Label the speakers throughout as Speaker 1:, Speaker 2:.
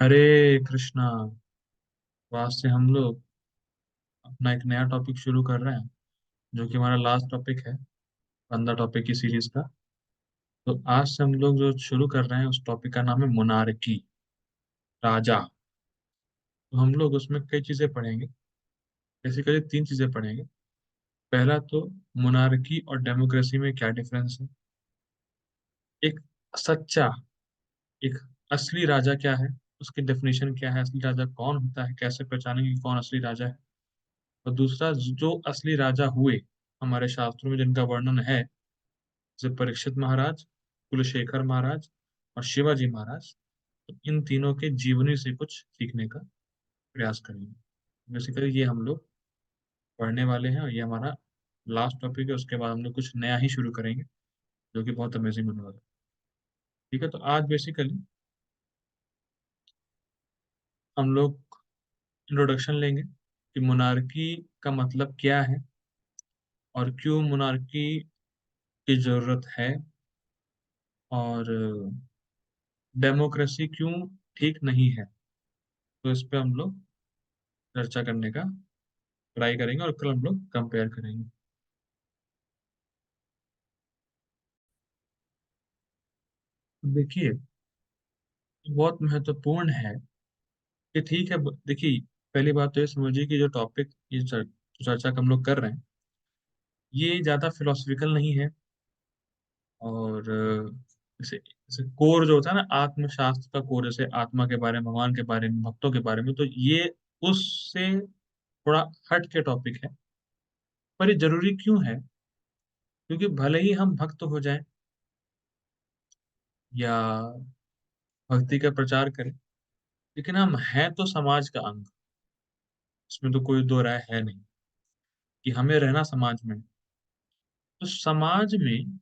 Speaker 1: हरे कृष्णा। तो आज से हम लोग अपना एक नया टॉपिक शुरू कर रहे हैं, जो कि हमारा लास्ट टॉपिक है 15 टॉपिक की सीरीज का। तो आज से हम लोग जो शुरू कर रहे हैं उस टॉपिक का नाम है मोनार्की, राजा। तो हम लोग उसमें कई चीजें पढ़ेंगे। बेसिकली तीन चीजें पढ़ेंगे। पहला तो मोनार्की और डेमोक्रेसी में क्या डिफरेंस है, एक सच्चा, एक असली राजा क्या है, उसकी डेफिनेशन क्या है, असली राजा कौन होता है, कैसे पहचानेंगे कि कौन असली राजा है। और दूसरा, जो असली राजा हुए हमारे शास्त्रों में जिनका वर्णन है, जैसे परीक्षित महाराज, कुलशेखर महाराज और शिवाजी महाराज, तो इन तीनों के जीवनी से कुछ सीखने का प्रयास करेंगे। बेसिकली ये हम लोग पढ़ने वाले हैं और ये हमारा लास्ट टॉपिक है। उसके बाद हम लोग कुछ नया ही शुरू करेंगे, जो कि बहुत अमेजिंग होने वाला है। ठीक है, तो आज बेसिकली हम लोग इंट्रोडक्शन लेंगे कि मोनार्की का मतलब क्या है और क्यों मोनार्की की जरूरत है, और डेमोक्रेसी क्यों ठीक नहीं है। तो इस पे हम लोग चर्चा करने का ट्राई करेंगे और कल हम लोग कंपेयर करेंगे। देखिए, बहुत महत्वपूर्ण है कि ठीक है, देखिए, पहली बात तो ये समझिए कि जो टॉपिक ये जो चर्चा हम लोग कर रहे हैं, ये ज्यादा फिलोसफिकल नहीं है। और जैसे जैसे कोर जो होता है ना, आत्मशास्त्र का कोर, जैसे आत्मा के बारे में, भगवान के बारे में, भक्तों के बारे में, तो ये उससे थोड़ा हट के टॉपिक है। पर ये जरूरी क्यों है? क्योंकि भले ही हम भक्त हो जाएं या भक्ति का प्रचार करें, लेकिन हम हैं तो समाज का अंग। इसमें तो कोई दो राय है नहीं कि हमें रहना समाज में। तो समाज में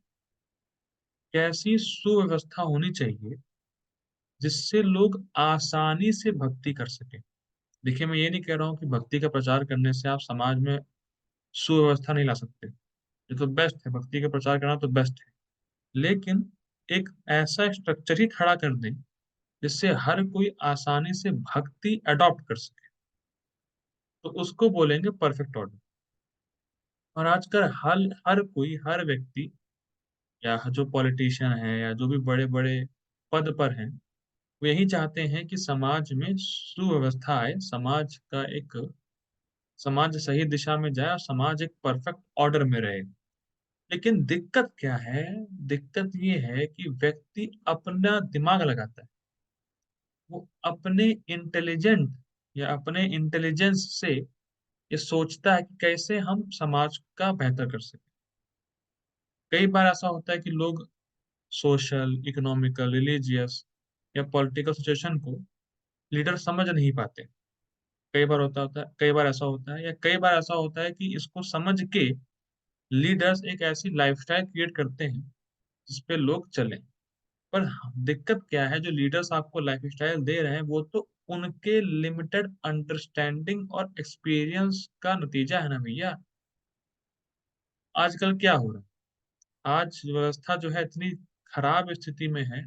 Speaker 1: कैसी सुव्यवस्था होनी चाहिए जिससे लोग आसानी से भक्ति कर सके। देखिए, मैं ये नहीं कह रहा हूँ कि भक्ति का प्रचार करने से आप समाज में सुव्यवस्था नहीं ला सकते। ये तो बेस्ट है, भक्ति का प्रचार करना तो बेस्ट है। लेकिन एक ऐसा स्ट्रक्चर ही खड़ा कर दें जिससे हर कोई आसानी से भक्ति अडॉप्ट कर सके, तो उसको बोलेंगे परफेक्ट ऑर्डर। और आजकल हर हर कोई, हर व्यक्ति, या जो पॉलिटिशियन है या जो भी बड़े बड़े पद पर हैं, वो यही चाहते हैं कि समाज में सुव्यवस्था आए, समाज सही दिशा में जाए और समाज एक परफेक्ट ऑर्डर में रहे। लेकिन दिक्कत क्या है? दिक्कत ये है कि व्यक्ति अपना दिमाग लगाता है। वो अपने इंटेलिजेंट या अपने इंटेलिजेंस से ये सोचता है कि कैसे हम समाज का बेहतर कर सकें। कई बार ऐसा होता है कि लोग सोशल, इकोनॉमिकल, रिलीजियस या पॉलिटिकल सिचुएशन को लीडर समझ नहीं पाते। कई बार ऐसा होता है, या कई बार ऐसा होता है कि इसको समझ के लीडर्स एक ऐसी लाइफस्टाइल क्रिएट करते हैं जिस पे लोग चलें। पर दिक्कत क्या है, जो लीडर्स आपको लाइफस्टाइल दे रहे हैं वो तो उनके लिमिटेड अंडरस्टैंडिंग और एक्सपीरियंस का नतीजा है ना भैया। आजकल क्या हो रहा है, आज व्यवस्था जो है इतनी खराब स्थिति में है,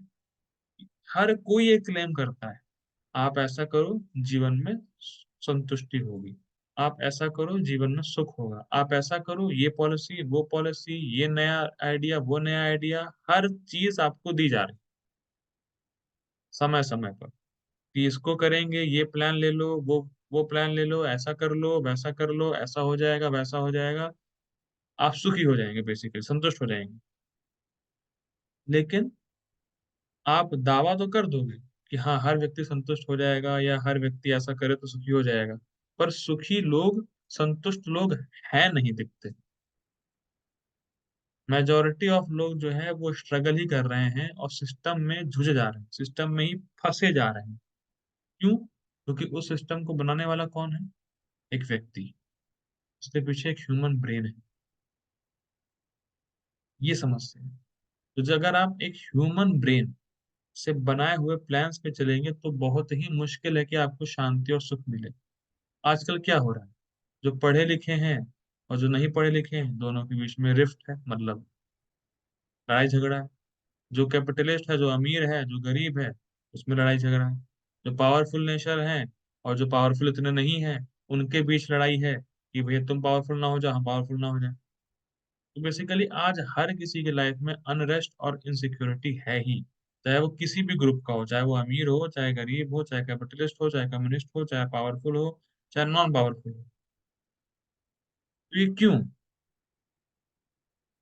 Speaker 1: हर कोई ये क्लेम करता है, आप ऐसा करो जीवन में संतुष्टि होगी, आप ऐसा करो जीवन में सुख होगा, आप ऐसा करो, ये पॉलिसी वो पॉलिसी, ये नया आइडिया वो नया आइडिया, हर चीज आपको दी जा रही समय समय पर कि इसको करेंगे, ये प्लान ले लो, वो प्लान ले लो, ऐसा कर लो, वैसा कर लो, ऐसा हो जाएगा, वैसा हो जाएगा, आप सुखी हो जाएंगे, बेसिकली संतुष्ट हो जाएंगे। लेकिन आप दावा तो कर दोगे कि हाँ, हर व्यक्ति संतुष्ट हो जाएगा या हर व्यक्ति ऐसा करे तो सुखी हो जाएगा। पर सुखी लोग, संतुष्ट लोग हैं नहीं दिखते। मेजोरिटी ऑफ लोग जो है वो स्ट्रगल ही कर रहे हैं और सिस्टम में जुझे जा रहे हैं, सिस्टम में ही फंसे जा रहे हैं। क्यों? क्योंकि उस सिस्टम को बनाने वाला कौन है? एक व्यक्ति। उसके पीछे एक ह्यूमन ब्रेन है। ये समस्या है। तो अगर आप एक ह्यूमन ब्रेन से बनाए हुए प्लान्स पे चलेंगे तो बहुत ही मुश्किल है कि आपको शांति और सुख मिले। आजकल क्या हो रहा है, जो पढ़े लिखे हैं और जो नहीं पढ़े लिखे हैं, दोनों के बीच में रिफ्ट है, मतलब लड़ाई झगड़ा है। जो कैपिटलिस्ट है, जो अमीर है, जो गरीब है, उसमें लड़ाई झगड़ा है। जो पावरफुल नेचर हैं और जो पावरफुल इतने नहीं हैं, उनके बीच लड़ाई है कि भैया तुम पावरफुल ना हो जाओ, हम पावरफुल ना हो जाए। तो बेसिकली आज हर किसी के लाइफ में अनरेस्ट और इनसिक्योरिटी है ही, चाहे वो किसी भी ग्रुप का हो, चाहे वो अमीर हो, चाहे गरीब हो, चाहे कैपिटलिस्ट हो, चाहे कम्युनिस्ट हो, चाहे पावरफुल हो, चाहे नॉन पावरफुल हो। तो ये क्यों?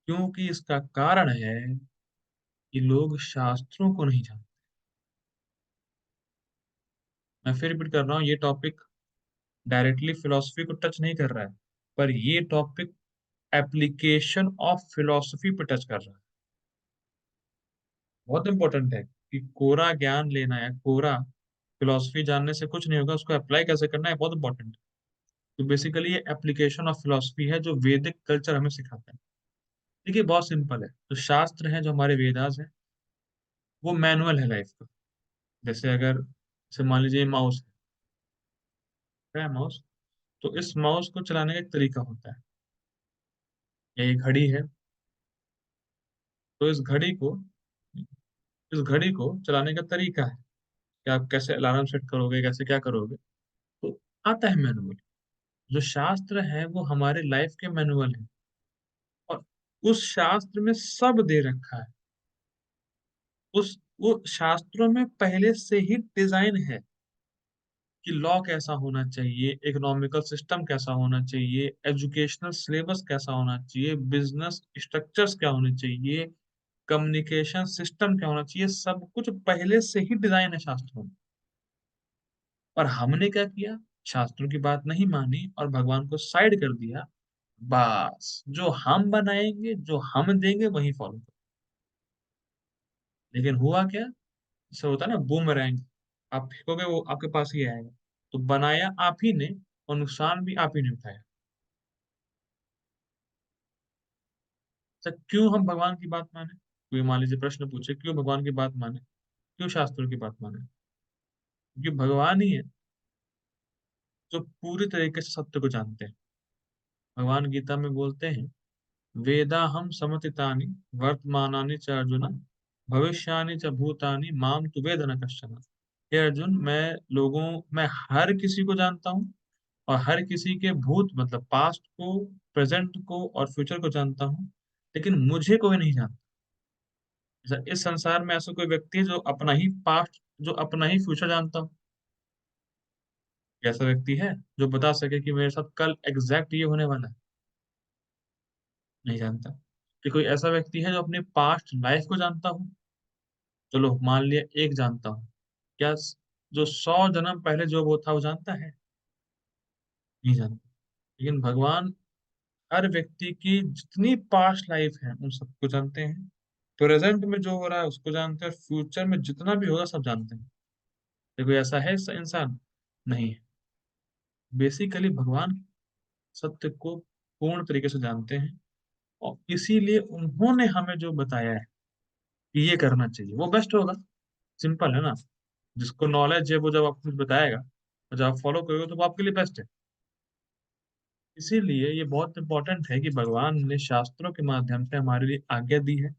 Speaker 1: क्योंकि इसका कारण है कि लोग शास्त्रों को नहीं जानते। मैं फिर रिपीट कर रहा हूँ, ये टॉपिक डायरेक्टली फिलोसफी को टच नहीं कर रहा है, पर ये टॉपिक एप्लीकेशन ऑफ फिलोसफी पे टच कर रहा है। बहुत इंपॉर्टेंट है कि कोरा ज्ञान लेना है, कोरा फिलोसफी जानने से कुछ नहीं होगा, उसको अप्लाई कैसे करना है बहुत इंपॉर्टेंट है। तो बेसिकली ये एप्लीकेशन ऑफ फिलोसफी है जो वैदिक कल्चर हमें सिखाता है। देखिए बहुत सिंपल है, तो शास्त्र हैं जो हमारे वेदास हैं, वो मैनुअल है लाइफ का। जैसे अगर जैसे मान लीजिए माउस है माउस, तो इस माउस को चलाने का एक तरीका होता है, या ये घड़ी है, तो इस घड़ी को चलाने का तरीका है कि आप कैसे अलार्म सेट करोगे, कैसे क्या करोगे, तो आता है मैनुअल। जो शास्त्र है वो हमारे लाइफ के मैनुअल है, और उस शास्त्र में सब दे रखा है। उस वो शास्त्रों में पहले से ही डिजाइन है कि लॉ कैसा होना चाहिए, इकोनॉमिकल सिस्टम कैसा होना चाहिए, एजुकेशनल सिलेबस कैसा होना चाहिए, बिजनेस स्ट्रक्चर्स क्या होने चाहिए, कम्युनिकेशन सिस्टम क्या होना चाहिए, सब कुछ पहले से ही डिजाइन है शास्त्रों में। और हमने क्या किया, शास्त्रों की बात नहीं मानी और भगवान को साइड कर दिया। बस जो हम बनाएंगे, जो हम देंगे वही फॉलो करो। लेकिन हुआ क्या, जैसे होता है ना बूमरैंग, आप फेंकोगे वो आपके पास ही आएगा। तो बनाया आप ही ने और नुकसान भी आप ही ने उठाया। तो क्यों हम भगवान की बात माने? कोई मान लीजिए प्रश्न पूछे क्यों भगवान की बात माने, क्यों शास्त्रों की बात माने? क्योंकि भगवान ही है जो पूरी तरीके से सत्य को जानते हैं। भगवान गीता में बोलते हैं, वेदा हम समतितानि वर्तमानानि च अर्जुन, भविष्यानि च भूतानि माम तु वेद न कश्चन। हे अर्जुन, मैं हर किसी को जानता हूँ, और हर किसी के भूत मतलब पास्ट को, प्रेजेंट को और फ्यूचर को जानता हूँ, लेकिन मुझे कोई नहीं जानता। इस संसार में ऐसा कोई व्यक्ति है जो अपना ही पास्ट, जो अपना ही फ्यूचर जानता हो? ऐसा व्यक्ति है जो बता सके कि मेरे साथ कल एग्जैक्ट ये होने वाला है? नहीं जानता। कि कोई ऐसा व्यक्ति है जो अपने पास्ट लाइफ को जानता हो? चलो मान लिया एक जानता हूँ। क्या जो 100 जन्म पहले जो वो था वो जानता है? नहीं जानता। लेकिन भगवान हर व्यक्ति की जितनी पास्ट लाइफ है उन सबको जानते हैं, प्रेजेंट में जो हो रहा है उसको जानते हैं, और फ्यूचर में जितना भी होगा सब जानते हैं। देखो ऐसा है इंसान? नहीं है। बेसिकली भगवान सत्य को पूर्ण तरीके से जानते हैं, और इसीलिए उन्होंने हमें जो बताया है कि ये करना चाहिए वो बेस्ट होगा। सिंपल है ना। जिसको नॉलेज है वो जब आपको कुछ बताएगा और जब आप फॉलो करोगे तो वो आपके लिए बेस्ट है। इसीलिए ये बहुत इंपॉर्टेंट है कि भगवान ने शास्त्रों के माध्यम से हमारे लिए आज्ञा दी है,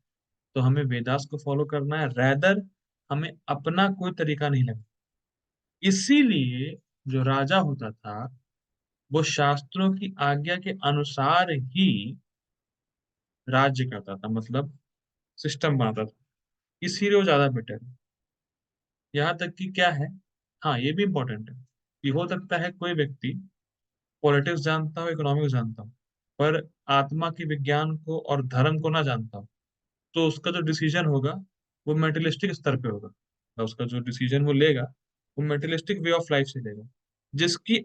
Speaker 1: तो हमें वेदास को फॉलो करना है, रैदर हमें अपना कोई तरीका नहीं लगता। इसीलिए जो राजा होता था वो शास्त्रों की आज्ञा के अनुसार ही राज्य करता था, मतलब सिस्टम बनाता था। इसीलिए वो ज्यादा बेटर है। यहाँ तक कि क्या है, हाँ ये भी इंपॉर्टेंट है कि हो सकता है कोई व्यक्ति पॉलिटिक्स जानता हो, इकोनॉमिक्स जानता हो, पर आत्मा की विज्ञान को और धर्म को ना जानता हो, तो उसका जो डिसीजन होगा वो मेटेरियलिस्टिक स्तर पे होगा। तो उसका जो डिसीजन वो लेगा वो मेटेरियलिस्टिक वे ऑफ लाइफ से लेगा, जिसकी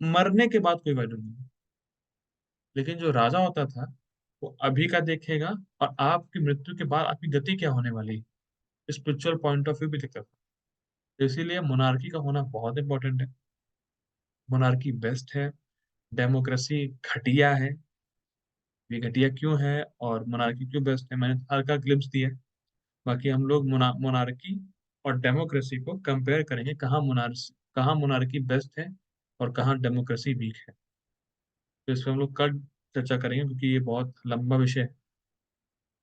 Speaker 1: मरने के बाद कोई वैल्यू नहीं है। लेकिन जो राजा होता था वो अभी का देखेगा, और आपकी मृत्यु के बाद आपकी गति क्या होने वाली है, स्पिरिचुअल पॉइंट ऑफ व्यू भी देखता था। तो इसीलिए मोनार्की का होना बहुत इंपॉर्टेंट है। मोनार्की बेस्ट है, डेमोक्रेसी घटिया है। ये घटिया क्यों है और मोनार्की क्यों बेस्ट है, मैंने हल्का ग्लिम्स दिया है। बाकी हम लोग मोनार्की और डेमोक्रेसी को कंपेयर करेंगे, कहाँ मोनार्की बेस्ट है और कहाँ डेमोक्रेसी वीक है। तो इस पर हम लोग कल चर्चा करेंगे, क्योंकि ये बहुत लंबा विषय है।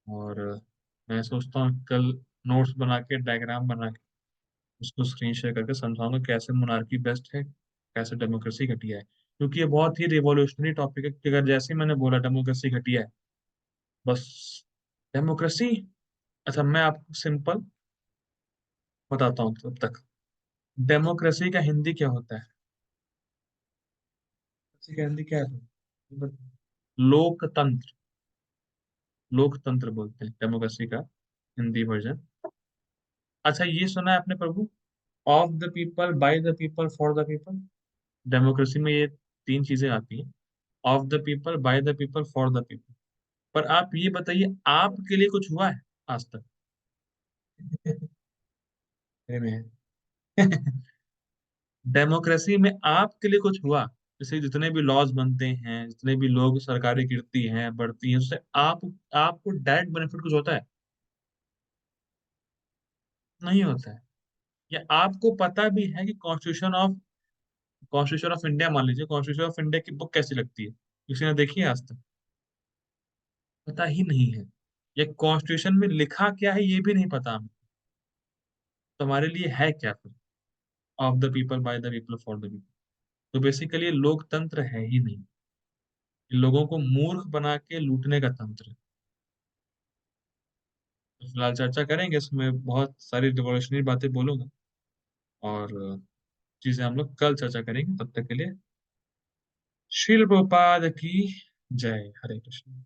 Speaker 1: और मैं सोचता हूँ कल नोट्स बना के, डायग्राम बना के उसको स्क्रीन शेयर करके समझाऊंगा कैसे मोनार्की बेस्ट है, कैसे डेमोक्रेसी घटिया है। क्योंकि ये बहुत ही रिवॉल्यूशनरी टॉपिक है कि अगर जैसे ही मैंने बोला डेमोक्रेसी घटिया है, बस डेमोक्रेसी। अच्छा, मैं आपको सिंपल बताता हूँ तब तक। डेमोक्रेसी का हिंदी क्या होता है? डेमोक्रेसी का हिंदी क्या है? लोकतंत्र। लोकतंत्र बोलते हैं डेमोक्रेसी का हिंदी वर्जन। अच्छा, ये सुना है आपने प्रभु? Of the people, by the people, for the people. Democracy में ये तीन चीजें आती हैं। Of the people, by the people, for the people. पर आप ये बताइए, आपके लिए कुछ हुआ है आज तक? अरे में डेमोक्रेसी में आपके लिए कुछ हुआ? जैसे जितने भी लॉज बनते हैं, जितने भी लोग सरकारें गिरती हैं बढ़ती हैं, उससे आपको डायरेक्ट बेनिफिट कुछ होता है? नहीं होता है। या आपको पता भी है कि कॉन्स्टिट्यूशन ऑफ इंडिया, मान लीजिए कॉन्स्टिट्यूशन ऑफ इंडिया की बुक कैसी लगती है, किसी ने देखी है आज तक? पता ही नहीं है। ये कॉन्स्टिट्यूशन में लिखा क्या है ये भी नहीं पता हमें। तो हमारे लिए है क्या फिर? Of the people, by the people, for the people. तो बेसिकली लोकतंत्र है ही नहीं। ये लोगों को मूर्ख बना के लूटने का तंत्र है। तो फिलहाल चर्चा करेंगे इसमें, बहुत सारी रिवॉल्यूशनरी बातें बोलूंगा। और चीजें हम लोग कल चर्चा करेंगे। तब तक के लिए श्रील प्रभुपाद की जय। हरे कृष्ण।